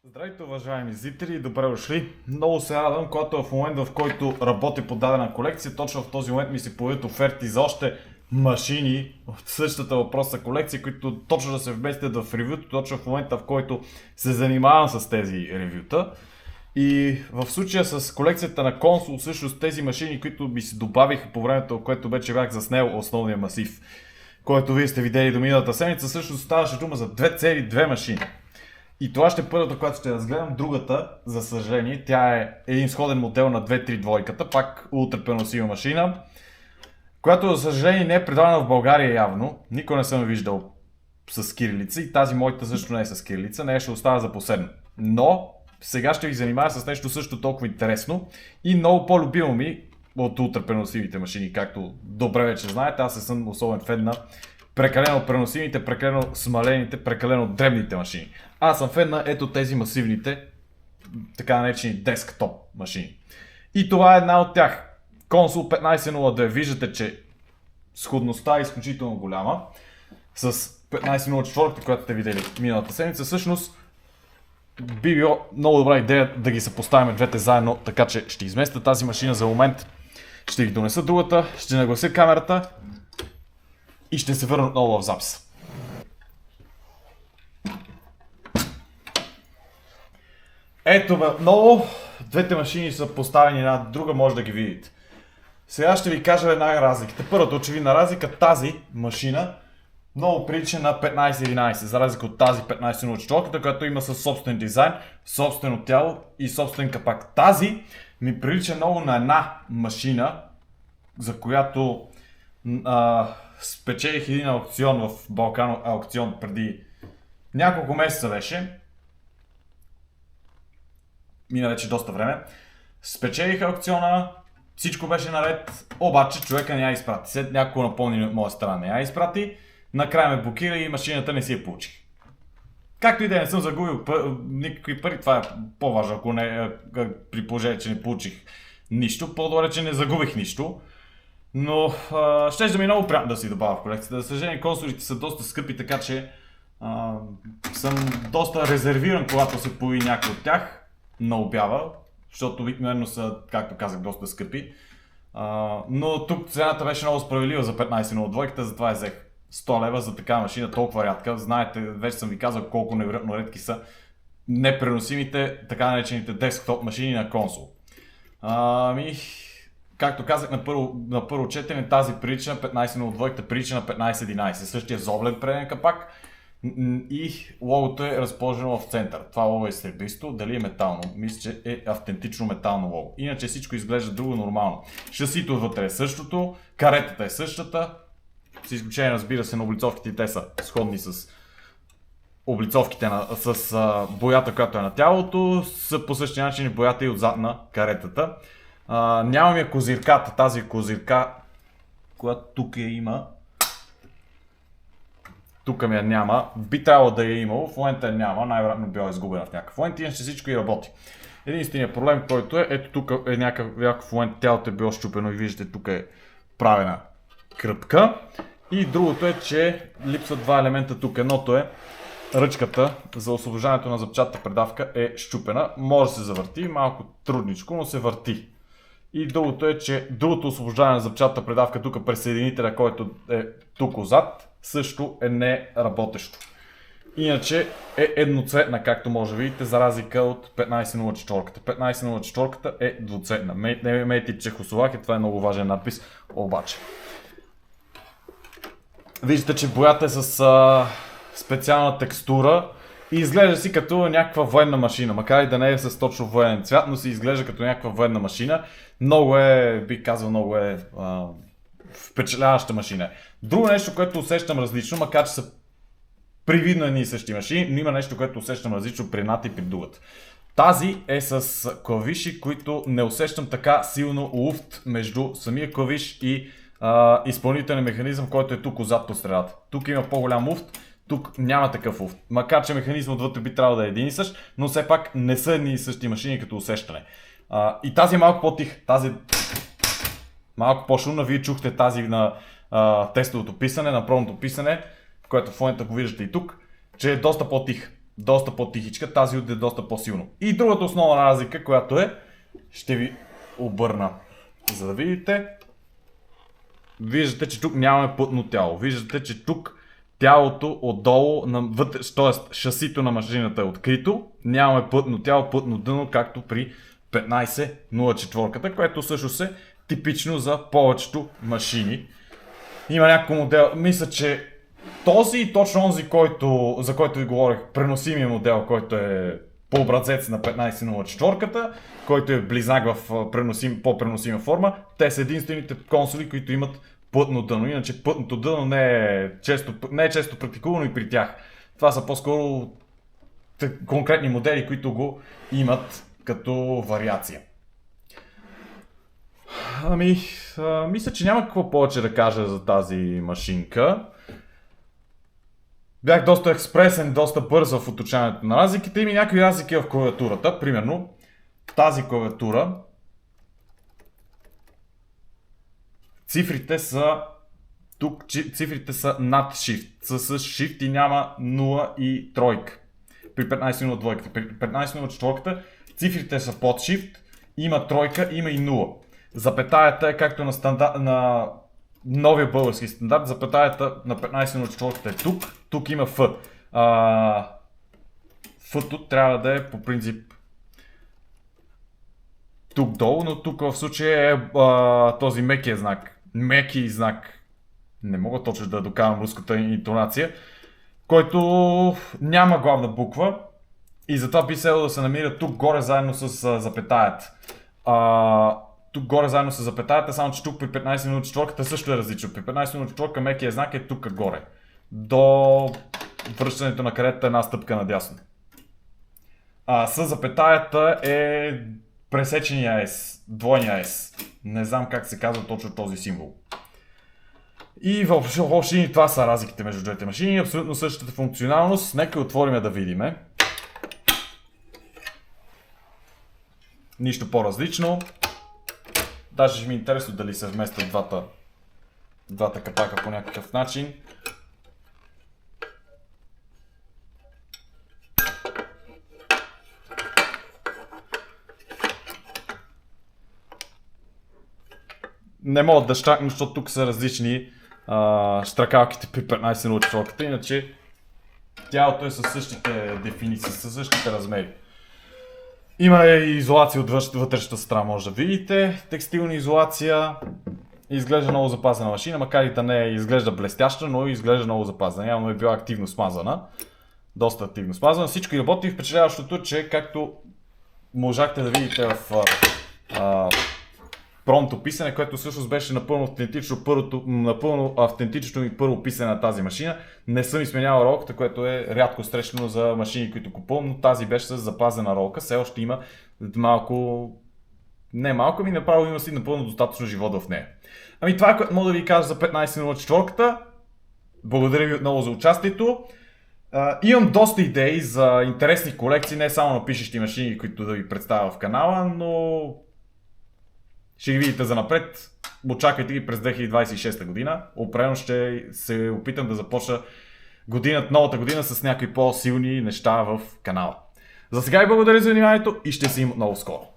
Здравейте, уважаеми зрители, добре дошли. Много се радвам, когато в момента, в който работя по дадена колекция, точно в този момент ми се появят оферти за още машини от същата въпросна колекция, които точно да се вместят в ревюто, точно в момента, в който се занимавам с тези ревюта. И в случая с колекцията на консол, всъщност тези машини, които ми се добавиха по времето, в което вече бях заснел основния масив, който вие сте видели до миналата седмица, всъщност ставаше дума за две машини. И това ще е първата, която ще разгледам. Другата, за съжаление, тя е един сходен модел на 232, пак ултрапреносима машина, която, за съжаление, не е предавана в България явно. Никой не съм виждал с кирилица и тази моята също не е с кирилица, нея ще остава за последно. Но сега ще ви занимая с нещо също толкова интересно и много по-любимо ми от ултрапреносимите машини, както добре вече знаете. Аз не съм особен фен на прекалено преносимите, прекалено смалените, прекалено дребните машини. Аз съм фен на ето тези масивните, така наречени десктоп машини. И това е една от тях. Консол 1502. Виждате, че сходността е изключително голяма с 1504, която сте видели миналата седмица. Всъщност би било много добра идея да ги съпоставим двете заедно, така че ще изместя тази машина за момент. Ще ги донеса другата, ще наглася камерата и ще се върна отново в запис. Ето бе, много. Двете машини са поставени една друга, може да ги видите. Сега ще ви кажа една разликата. Първата очевидна разлика, тази машина много прилича на 1511, за разлика от тази 1504, която има със собствен дизайн, собствено тяло и собствен капак. Тази ми прилича много на една машина, за която спечелих един аукцион в Балкан аукцион преди няколко месеца беше. Мина вече доста време. Спечелих аукциона, всичко беше наред, обаче човека не я изпрати. След няколко напълнени от моя страна не я изпрати, накрая ме блокира и машината не си я получих. Както и да не съм загубил никакви пари, това е по-важно, ако не, при положение, че не получих нищо, по-добре, че не загубих нищо. Но ще да ми е много приятно да си добавя в колекцията. За съжаление, консолите са доста скъпи, така че съм доста резервиран, когато се появи някой от тях на обява, защото обикновено са, както казах, доста скъпи. Но тук цената беше много справедлива за 1502, затова взех 100 лева за такава машина, толкова рядка. Знаете, вече съм ви казал колко невероятно редки са непреносимите, така наречените десктоп машини на консол. Както казах на първо четене, тази прилича на 1502, прилича на 1511, същия зоблен преден капак и логото е разположено в център. Това лого е сребристо, дали е метално? Мисля, че е автентично метално лого. Иначе всичко изглежда друго нормално. Шасито вътре е същото, каретата е същата, с изключение, разбира се, на облицовките, те са сходни с облицовките с боята, която е на тялото, са по същия начин и боята и отзад на каретата. Нямам я козирката, тази козирка, която тук я има. Тук ми я няма, би трябвало да я имало, в момента я няма, най-вероятно била изгубена в някакъв момент, иначе всичко и работи. Единственият проблем, който е, ето тук е някакъв момент тялото е било щупено и виждате тук е правена кръпка. И другото е, че липсват два елемента тук. Едното е ръчката за освобождането на зъбчатата предавка е щупена, може да се завърти, малко трудничко, но се върти. И другото е, че другото освобождаване на зъбчатата предавка, тук присъединителя, който е тук отзад, също е не работещо. Иначе е едноцветна, както може да видите, за разлика от 1504. 1504 е двуцветна. Made in Чехословакия, това е много важен надпис, обаче. Виждате, че боята е с специална текстура и изглежда си като някаква военна машина, макар и да не е с точно военен цвят, но си изглежда като някаква военна машина. Много е, бих казал, много е впечатляваща машина. Друго нещо, което усещам различно, макар че са привидно едни и същи машини, но има нещо, което усещам различно при едната и при другата. Тази е с клавиши, които не усещам така силно луфт между самия клавиш и изпълнителен механизъм, който е тук отзад по средата. Тук има по-голям луфт, тук няма такъв луфт. Макар че механизмът отвътре би трябвало да е един и същ, но все пак не са едни и същи машини като усещане. И тази е малко по-тих, тази е малко по-шумна. Вие чухте тази на тестовото писане, на пробното писане, което в момента го виждате и тук, че е доста по-тих. доста по-тихичка, тази уд е доста по-силно. И другата основна разлика, която е, ще ви обърна, за да видите. Виждате, че тук нямаме плътно тяло. Виждате, че тук тялото отдолу, т.е. шасито на машината е открито. Нямаме плътно тяло, плътно дъно, както при 1504, което също е типично за повечето машини. Има някакъв модел, мисля, че този и точно онзи, за който ви говорих, преносимия модел, който е по образец на 1504, който е близнак в по-преносима форма, те са единствените консоли, които имат плътно дъно. Иначе плътното дъно не е често практикувано и при тях. Това са по-скоро конкретни модели, които го имат като вариация. Мисля, че няма какво повече да кажа за тази машинка. Бях доста експресен, доста бърз в уточняването на разликите. Има някакви разлики в клавиатурата. Примерно, тази клавиатура, цифрите са тук, цифрите са над Shift. С Shift и няма 0 и тройка. При 1502. При 1504 цифрите са под Shift, има тройка, има и 0. Запетаята е както на новия български стандарт, запетаята на 1504 е тук, тук има F. F-то трябва да е по принцип тук долу, но тук в случая е този мекия знак. Меки знак, не мога точно да докарам руската интонация, който няма главна буква и затова би следвало да се намира тук горе заедно с запетаята. Тук горе заедно с запетаята, само че тук при 1504 също е различно. При 1504 мекия знак е тук горе. До връщането на каретата една стъпка надясно. С запетаята е пресечения S, двойния S. Не знам как се казва точно този символ. И въобще това са разликите между двете машини. Абсолютно същата функционалност. Нека отворим да видим. Нищо по-различно. Даже ще ми е интересно дали се вместят двата капака по някакъв начин. Не могат да щакнат, защото тук са различни щракалките при 1504, иначе тялото е със същите дефиниции, със същите размери. Има и изолация от вътрешната страна, може да видите. Текстилна изолация. Изглежда много запазена машина, макар и да не изглежда блестяща, но изглежда много запазена. Явно е била активно смазана. Доста активно смазана. Всичко работи. Впечатляващото, че както можахте да видите в промпто писане, което всъщност беше напълно автентично и първо писане на тази машина. Не съм изменял ролката, което е рядко срещано за машини, които купувам, но тази беше с запазена ролка. Все още има направо има си напълно достатъчно живот в нея. Това е което мога да ви кажа за 1504. Благодаря ви отново за участието. Имам доста идеи за интересни колекции, не само на пишещи машини, които да ви представя в канала, но ще ги видите за напред. Очаквайте ги през 2026 година. Определено ще се опитам да започна новата година с някакви по-силни неща в канала. За сега ви благодаря за вниманието и ще се им отново скоро.